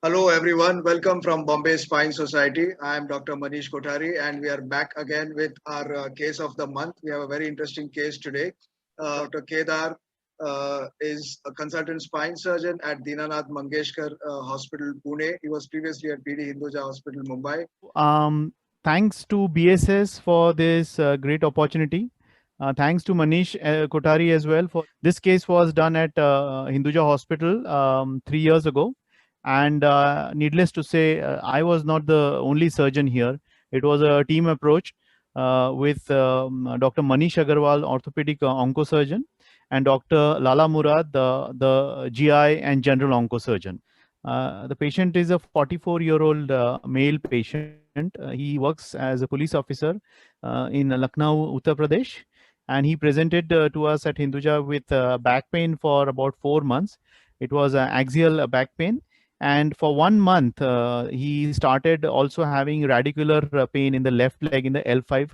Hello everyone, welcome from Bombay Spine Society. I am Dr. Manish Kothari and we are back again with our case of the month. We have a very interesting case today. Dr. Kedar is a consultant spine surgeon at Dinanath Mangeshkar Hospital, Pune. He was previously at PD Hinduja Hospital, Mumbai. Thanks to BSS for this great opportunity. Thanks to Manish Kothari as well. For this case was done at Hinduja Hospital 3 years ago, and needless to say, I was not the only surgeon here. It was a team approach with Dr. Manish Agarwal, orthopedic oncosurgeon, and Dr. Lala Murad, the GI and general oncosurgeon. The patient is a 44-year-old male patient. He works as a police officer in Lucknow, Uttar Pradesh, and he presented to us at Hinduja with back pain for about 4 months. It was axial back pain, and for 1 month he started also having radicular pain in the left leg in the L5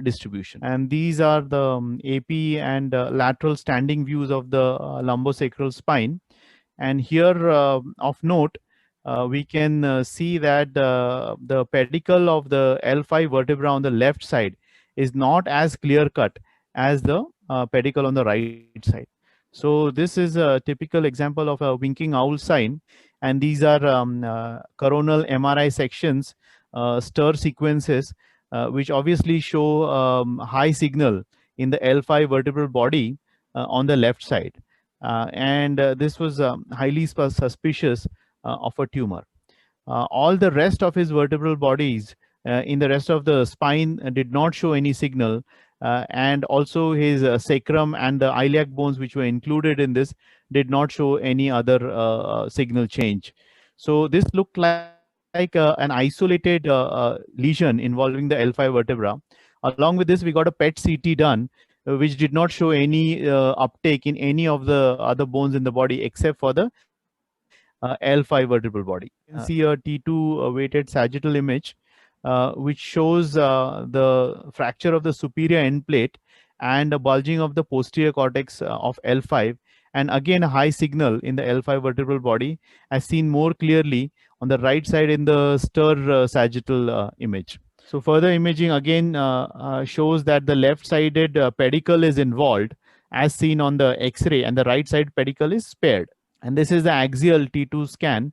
distribution. And these are the AP and lateral standing views of the lumbosacral spine. And here, of note, we can see that the pedicle of the L5 vertebra on the left side is not as clear cut as the pedicle on the right side. So this is a typical example of a winking owl sign, and these are coronal MRI sections, stir sequences, which obviously show high signal in the L5 vertebral body on the left side. And this was highly suspicious of a tumor. All the rest of his vertebral bodies in the rest of the spine did not show any signal, and also his sacrum and the iliac bones, which were included in this, did not show any other signal change. So this looked like an isolated lesion involving the L5 vertebra. Along with this, we got a PET CT done, which did not show any uptake in any of the other bones in the body except for the L5 vertebral body. You can see a T2 weighted sagittal image, which shows the fracture of the superior end plate and a bulging of the posterior cortex of L5, and again a high signal in the L5 vertebral body, as seen more clearly on the right side in the stir sagittal image. So further imaging again shows that the left-sided pedicle is involved, as seen on the X-ray, and the right side pedicle is spared. And this is the axial T2 scan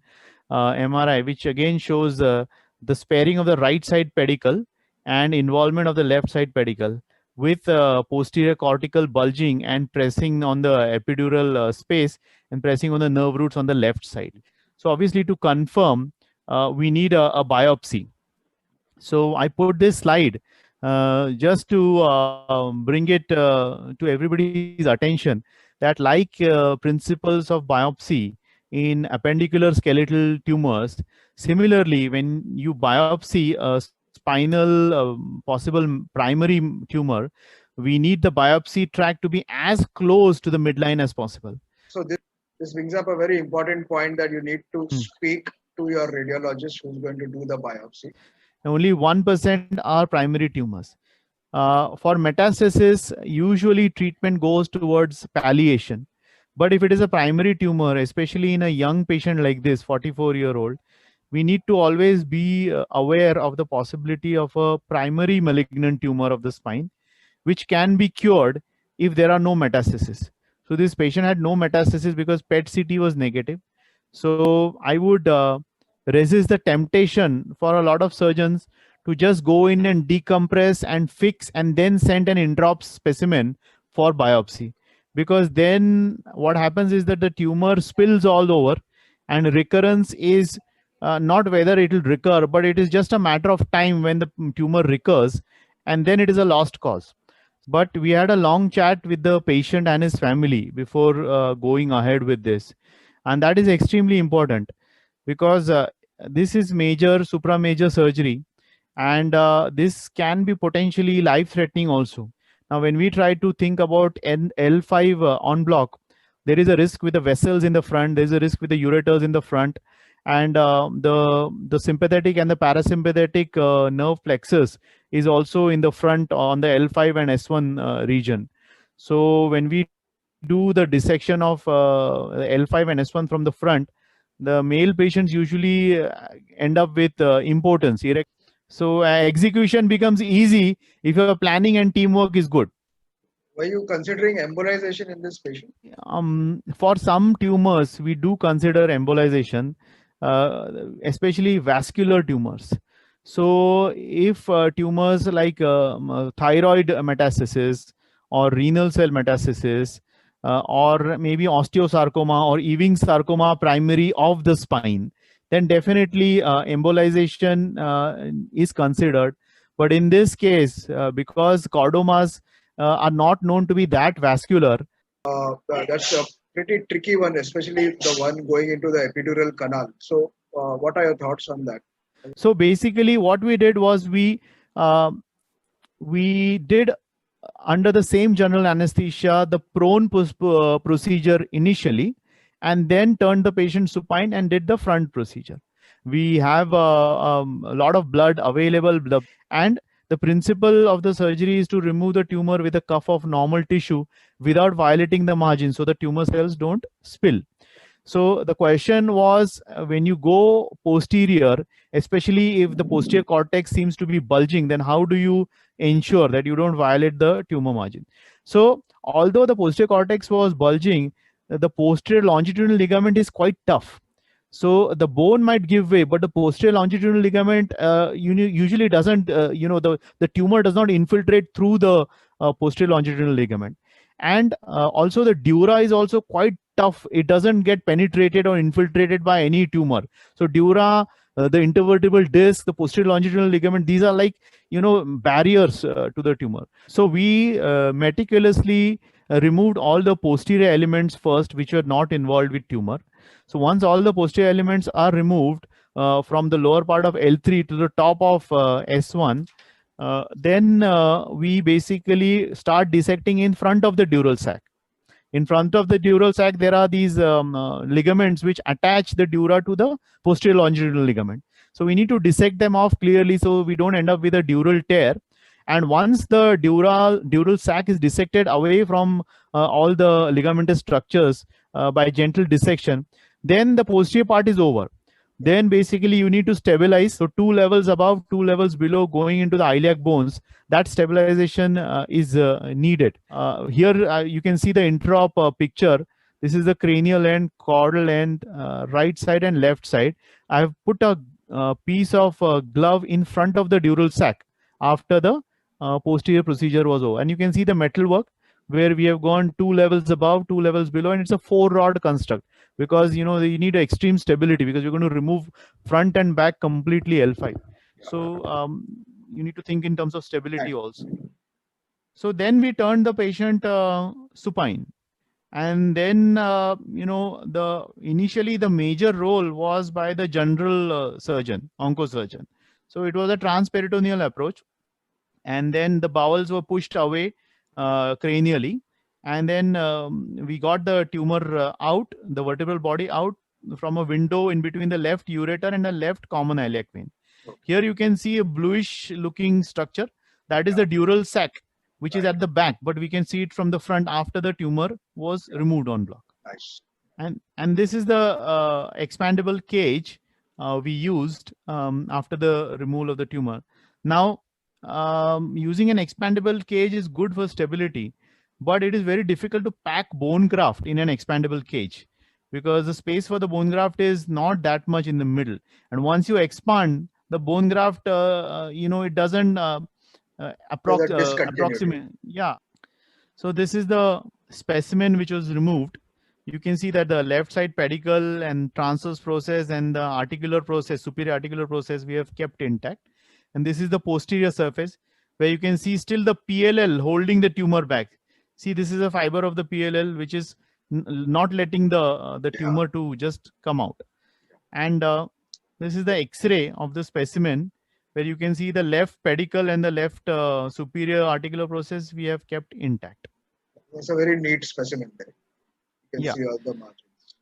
MRI, which again shows the sparing of the right side pedicle and involvement of the left side pedicle, with posterior cortical bulging and pressing on the epidural space and pressing on the nerve roots on the left side. So obviously, to confirm, we need a biopsy. So I put this slide just to bring it to everybody's attention that, like principles of biopsy in appendicular skeletal tumors, similarly, when you biopsy a spinal possible primary tumor, we need the biopsy tract to be as close to the midline as possible. So this brings up a very important point that you need to speak to your radiologist who's going to do the biopsy. Only 1% are primary tumors. For metastasis, usually treatment goes towards palliation. But if it is a primary tumor, especially in a young patient like this, 44-year-old, we need to always be aware of the possibility of a primary malignant tumor of the spine, which can be cured if there are no metastasis. So this patient had no metastasis because PET CT was negative. So I would resist the temptation for a lot of surgeons to just go in and decompress and fix and then send an intraop specimen for biopsy. Because then what happens is that the tumor spills all over, and recurrence is not whether it will recur, but it is just a matter of time when the tumor recurs, and then it is a lost cause. But we had a long chat with the patient and his family before going ahead with this. And that is extremely important because this is major, supra major surgery, and this can be potentially life threatening also. Now, when we try to think about L5 en bloc, there is a risk with the vessels in the front, there is a risk with the ureters in the front, and the sympathetic and the parasympathetic nerve plexus is also in the front on the L5 and S1 region. So when we do the dissection of L5 and S1 from the front, the male patients usually end up with impotence. So execution becomes easy if your planning and teamwork is good. Were you considering embolization in this patient? For some tumors, we do consider embolization, especially vascular tumors. So, if tumors like thyroid metastasis or renal cell metastasis, or maybe osteosarcoma or Ewing sarcoma primary of the spine, then definitely embolization is considered. But in this case, because chordomas are not known to be that vascular, That's a pretty tricky one, especially the one going into the epidural canal. So, what are your thoughts on that? so basically, what we did was we did under the same general anesthesia the prone procedure initially, and then turned the patient supine and did the front procedure. We have a lot of blood available, and the principle of the surgery is to remove the tumor with a cuff of normal tissue without violating the margin, so the tumor cells don't spill. So the question was, when you go posterior, especially if the posterior cortex seems to be bulging, then how do you ensure that you don't violate the tumor margin? So although the posterior cortex was bulging, the posterior longitudinal ligament is quite tough. So the bone might give way, but the posterior longitudinal ligament usually doesn't, the tumor does not infiltrate through the posterior longitudinal ligament. And also the dura is also quite tough. It doesn't get penetrated or infiltrated by any tumor. So dura, the intervertebral disc, the posterior longitudinal ligament, these are like, barriers to the tumor. So we meticulously removed all the posterior elements first, which were not involved with tumor. So once all the posterior elements are removed from the lower part of L3 to the top of S1, then we basically start dissecting in front of the dural sac. In front of the dural sac, there are these ligaments which attach the dura to the posterior longitudinal ligament. So we need to dissect them off clearly so we don't end up with a dural tear. And once the dural sac is dissected away from all the ligamentous structures by gentle dissection, then the posterior part is over. Then basically you need to stabilize. So 2 levels above, 2 levels below, going into the iliac bones, that stabilization is needed. Here you can see the intraop picture. This is the cranial end, caudal end, right side and left side. I have put a piece of glove in front of the dural sac after the posterior procedure was over. And you can see the metal work where we have gone 2 levels above, 2 levels below, and it's a 4-rod construct, because you need extreme stability, because you're going to remove front and back completely L5. So you need to think in terms of stability also. So then we turned the patient supine, and then initially the major role was by the general surgeon, oncosurgeon. So it was a transperitoneal approach, and then the bowels were pushed away cranially, and then we got the tumor out, the vertebral body out from a window in between the left ureter and the left common iliac vein. Here you can see a bluish looking structure. That is the dural sac, which is at the back, but we can see it from the front after the tumor was removed on block. Nice. And this is the expandable cage we used after the removal of the tumor. Now, using an expandable cage is good for stability, but it is very difficult to pack bone graft in an expandable cage, because the space for the bone graft is not that much in the middle. And once you expand the bone graft, it doesn't approximate. Yeah. So this is the specimen which was removed. You can see that the left side pedicle and transverse process and the articular process, superior articular process, we have kept intact. And this is the posterior surface, where you can see still the PLL holding the tumor back. See, this is a fiber of the PLL which is not letting the tumor to just come out. And this is the X-ray of the specimen, where you can see the left pedicle and the left superior articular process we have kept intact. That's a very neat specimen there. You can see all the margins.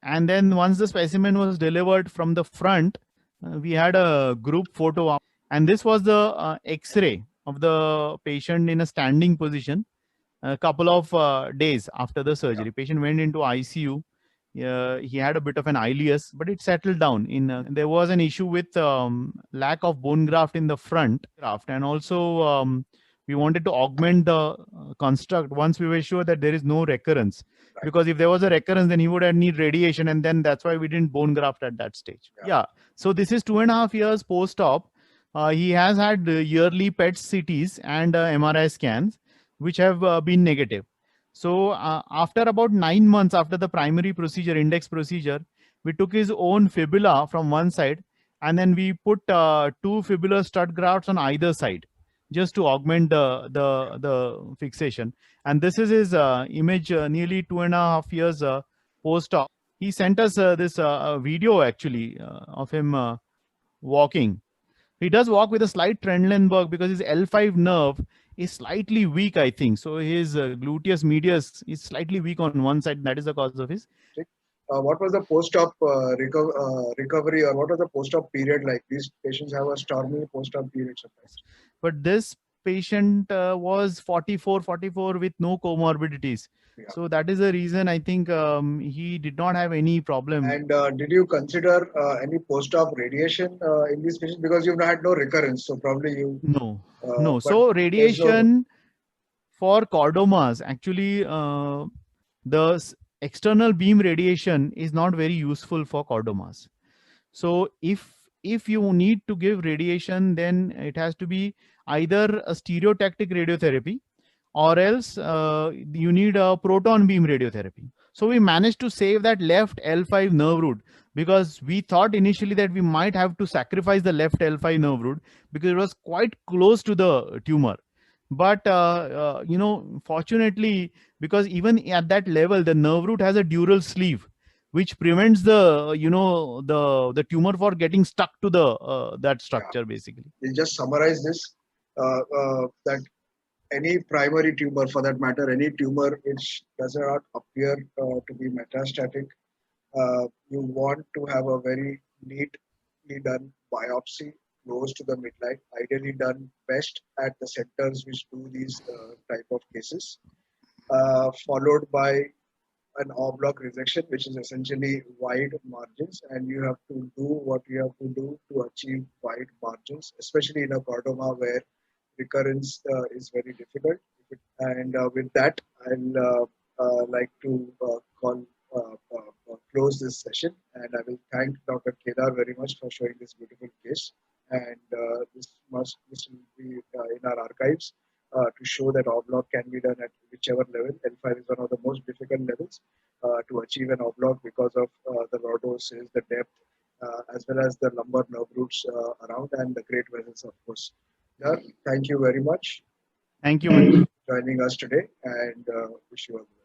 And then once the specimen was delivered from the front, we had a group photo. And this was the X-ray of the patient in a standing position a couple of days after the surgery. Patient went into ICU. He had a bit of an ileus, but it settled down. There was an issue with lack of bone graft in the front graft, and also we wanted to augment the construct once we were sure that there is no recurrence. Right. Because if there was a recurrence, then he would have need radiation, and then that's why we didn't bone graft at that stage. Yeah. So this is 2.5 years post-op. He has had yearly PET CTs and MRI scans, which have been negative. So after about 9 months after the primary procedure, index procedure, we took his own fibula from one side, and then we put 2 fibular stud grafts on either side, just to augment the fixation. And this is his image nearly 2.5 years post-op. He sent us this video actually of him walking. He does walk with a slight Trendelenburg because his L5 nerve is slightly weak, I think. So his gluteus medius is slightly weak on one side. That is the cause of his. What was the post-op recovery, or what was the post-op period like? These patients have a stormy post-op period sometimes. But this patient was 44 with no comorbidities. Yeah. So that is the reason I think he did not have any problem. And did you consider any post-op radiation in these patients? Because you've had no recurrence, so probably you... No. So radiation for chordomas, actually the external beam radiation is not very useful for chordomas. So if you need to give radiation, then it has to be either a stereotactic radiotherapy, or else you need a proton beam radiotherapy. So we managed to save that left L5 nerve root, because we thought initially that we might have to sacrifice the left L5 nerve root because it was quite close to the tumor. But fortunately, because even at that level, the nerve root has a dural sleeve, which prevents the the tumor for getting stuck to the that structure. Basically, we'll just summarize this that any primary tumor, for that matter, any tumor which does not appear to be metastatic, you want to have a very neatly done biopsy close to the midline, ideally done best at the centers which do these type of cases, followed by an oblong resection, which is essentially wide margins, and you have to do what you have to do to achieve wide margins, especially in a chordoma where recurrence is very difficult. And with that, I'll like to close this session, and I will thank Dr. Kedar very much for showing this beautiful case. And this will be in our archives to show that oblong can be done at whichever level. L5 is one of the most difficult levels to achieve an oblong because of the lordosis, the depth, as well as the lumbar nerve roots around, and the great vessels, of course. Thank you very much. Thank you for joining us today, and wish you all the best.